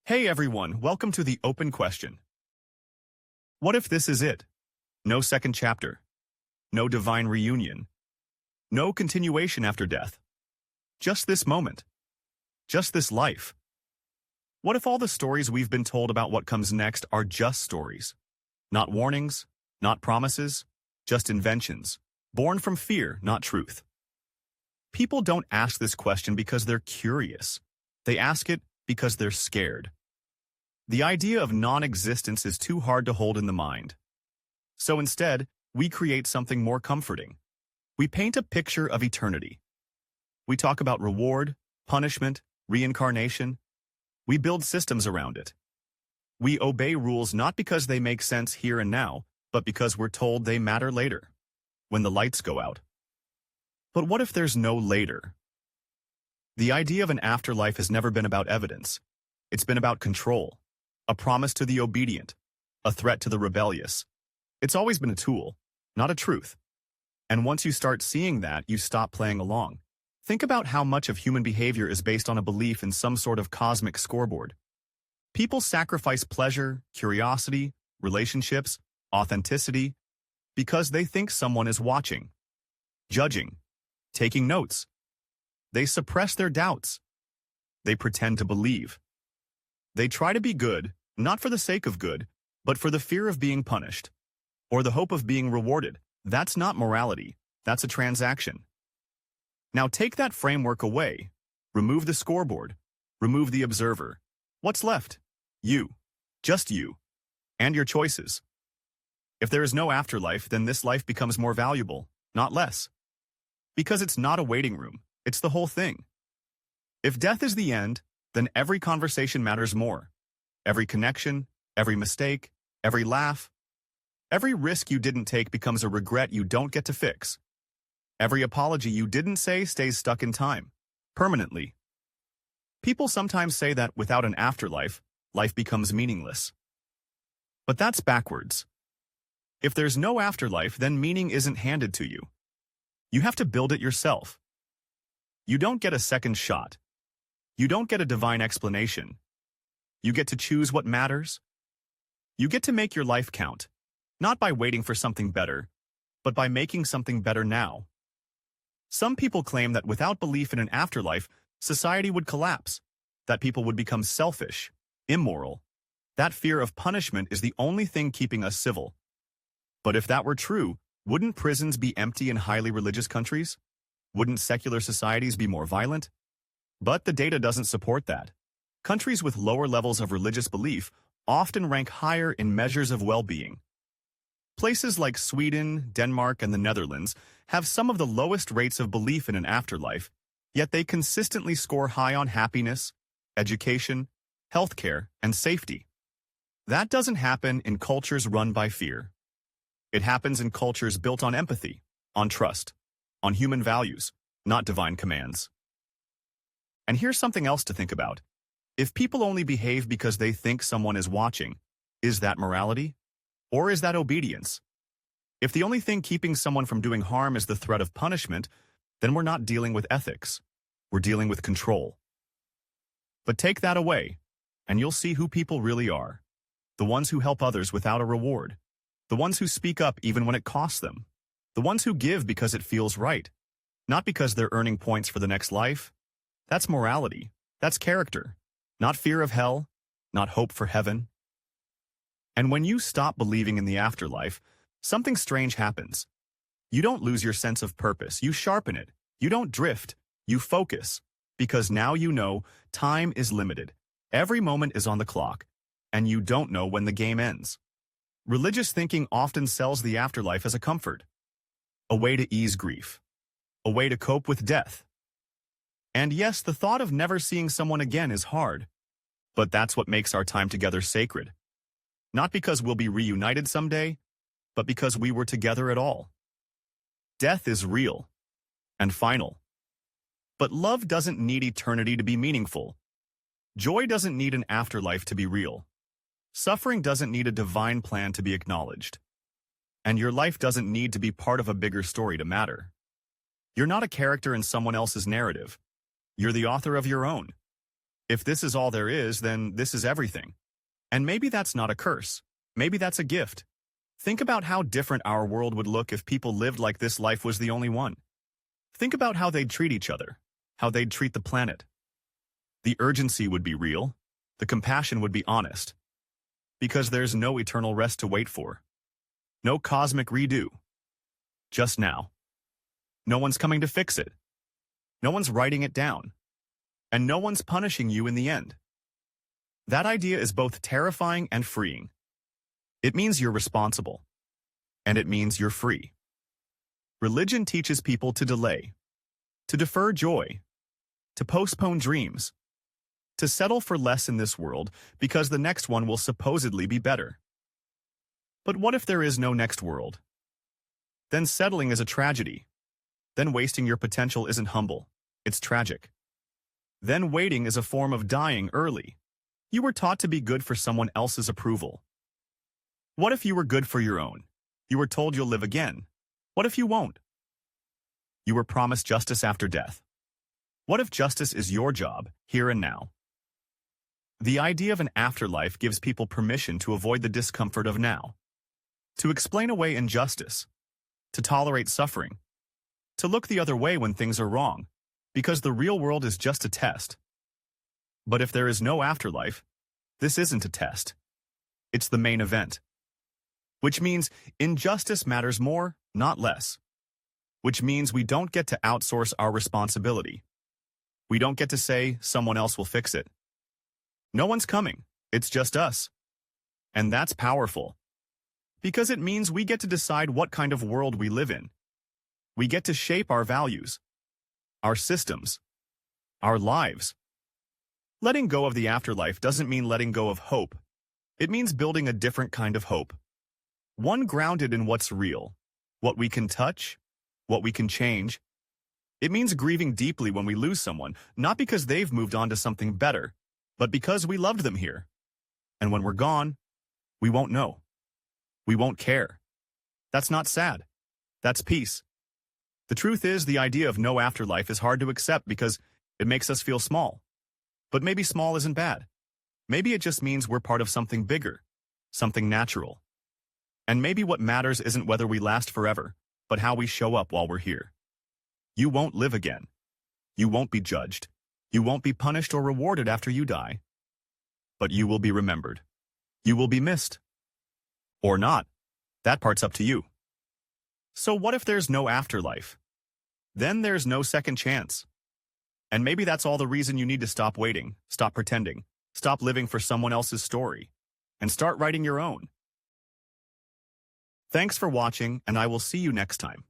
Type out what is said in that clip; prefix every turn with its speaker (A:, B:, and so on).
A: Hey everyone, welcome to the open question. What if this is it? No second chapter. No divine reunion. No continuation after death. Just this moment. Just this life. What if all the stories we've been told about what comes next are just stories? Not warnings, not promises, just inventions. Born from fear, not truth. People don't ask this question because they're curious. They ask it because they're scared. The idea of non-existence is too hard to hold in the mind. So instead, we create something more comforting. We paint a picture of eternity. We talk about reward, punishment, reincarnation. We build systems around it. We obey rules not because they make sense here and now, but because we're told they matter later, when the lights go out. But what if there's no later? The idea of an afterlife has never been about evidence. It's been about control, a promise to the obedient, a threat to the rebellious. It's always been a tool, not a truth. And once you start seeing that, you stop playing along. Think about how much of human behavior is based on a belief in some sort of cosmic scoreboard. People sacrifice pleasure, curiosity, relationships, authenticity, because they think someone is watching, judging, taking notes. They suppress their doubts. They pretend to believe. They try to be good, not for the sake of good, but for the fear of being punished, or the hope of being rewarded. That's not morality. That's a transaction. Now take that framework away. Remove the scoreboard. Remove the observer. What's left? You. Just you. And your choices. If there is no afterlife, then this life becomes more valuable, not less. Because it's not a waiting room. It's the whole thing. If death is the end, then every conversation matters more. Every connection, every mistake, every laugh, every risk you didn't take becomes a regret you don't get to fix. Every apology you didn't say stays stuck in time, permanently. People sometimes say that without an afterlife, life becomes meaningless. But that's backwards. If there's no afterlife, then meaning isn't handed to you. You have to build it yourself. You don't get a second shot. You don't get a divine explanation. You get to choose what matters. You get to make your life count, not by waiting for something better, but by making something better now. Some people claim that without belief in an afterlife, society would collapse, that people would become selfish, immoral. That fear of punishment is the only thing keeping us civil. But if that were true, wouldn't prisons be empty in highly religious countries? Wouldn't secular societies be more violent? But the data doesn't support that. Countries with lower levels of religious belief often rank higher in measures of well-being. Places like Sweden, Denmark, and the Netherlands have some of the lowest rates of belief in an afterlife, yet they consistently score high on happiness, education, healthcare, and safety. That doesn't happen in cultures run by fear. It happens in cultures built on empathy, on trust, on human values, not divine commands. And here's something else to think about. If people only behave because they think someone is watching, is that morality? Or is that obedience? If the only thing keeping someone from doing harm is the threat of punishment, then we're not dealing with ethics. We're dealing with control. But take that away, and you'll see who people really are. The ones who help others without a reward. The ones who speak up even when it costs them. The ones who give because it feels right, not because they're earning points for the next life. That's morality. That's character. Not fear of hell, not hope for heaven. And when you stop believing in the afterlife, something strange happens. You don't lose your sense of purpose. You sharpen it. You don't drift. You focus. Because now you know time is limited. Every moment is on the clock, and you don't know when the game ends. Religious thinking often sells the afterlife as a comfort, a way to ease grief, a way to cope with death. And yes, the thought of never seeing someone again is hard, but that's what makes our time together sacred. Not because we'll be reunited someday, but because we were together at all. Death is real and final. But love doesn't need eternity to be meaningful. Joy doesn't need an afterlife to be real. Suffering doesn't need a divine plan to be acknowledged. And your life doesn't need to be part of a bigger story to matter. You're not a character in someone else's narrative. You're the author of your own. If this is all there is, then this is everything. And maybe that's not a curse. Maybe that's a gift. Think about how different our world would look if people lived like this life was the only one. Think about how they'd treat each other, how they'd treat the planet. The urgency would be real. The compassion would be honest. Because there's no eternal rest to wait for. No cosmic redo. Just now. No one's coming to fix it. No one's writing it down. And no one's punishing you in the end. That idea is both terrifying and freeing. It means you're responsible. And it means you're free. Religion teaches people to delay, to defer joy, to postpone dreams, to settle for less in this world because the next one will supposedly be better. But what if there is no next world? Then settling is a tragedy. Then wasting your potential isn't humble, it's tragic. Then waiting is a form of dying early. You were taught to be good for someone else's approval. What if you were good for your own? You were told you'll live again. What if you won't? You were promised justice after death. What if justice is your job, here and now? The idea of an afterlife gives people permission to avoid the discomfort of now, to explain away injustice, to tolerate suffering, to look the other way when things are wrong, because the real world is just a test. But if there is no afterlife, this isn't a test. It's the main event. Which means injustice matters more, not less. Which means we don't get to outsource our responsibility. We don't get to say someone else will fix it. No one's coming, it's just us. And that's powerful. Because it means we get to decide what kind of world we live in. We get to shape our values, our systems, our lives. Letting go of the afterlife doesn't mean letting go of hope. It means building a different kind of hope. One grounded in what's real, what we can touch, what we can change. It means grieving deeply when we lose someone, not because they've moved on to something better, but because we loved them here. And when we're gone, we won't know. We won't care. That's not sad. That's peace. The truth is, the idea of no afterlife is hard to accept because it makes us feel small. But maybe small isn't bad. Maybe it just means we're part of something bigger, something natural. And maybe what matters isn't whether we last forever, but how we show up while we're here. You won't live again. You won't be judged. You won't be punished or rewarded after you die. But you will be remembered. You will be missed. Or not. That part's up to you. So what if there's no afterlife? Then there's no second chance. And maybe that's all the reason you need to stop waiting, stop pretending, stop living for someone else's story, and start writing your own. Thanks for watching, and I will see you next time.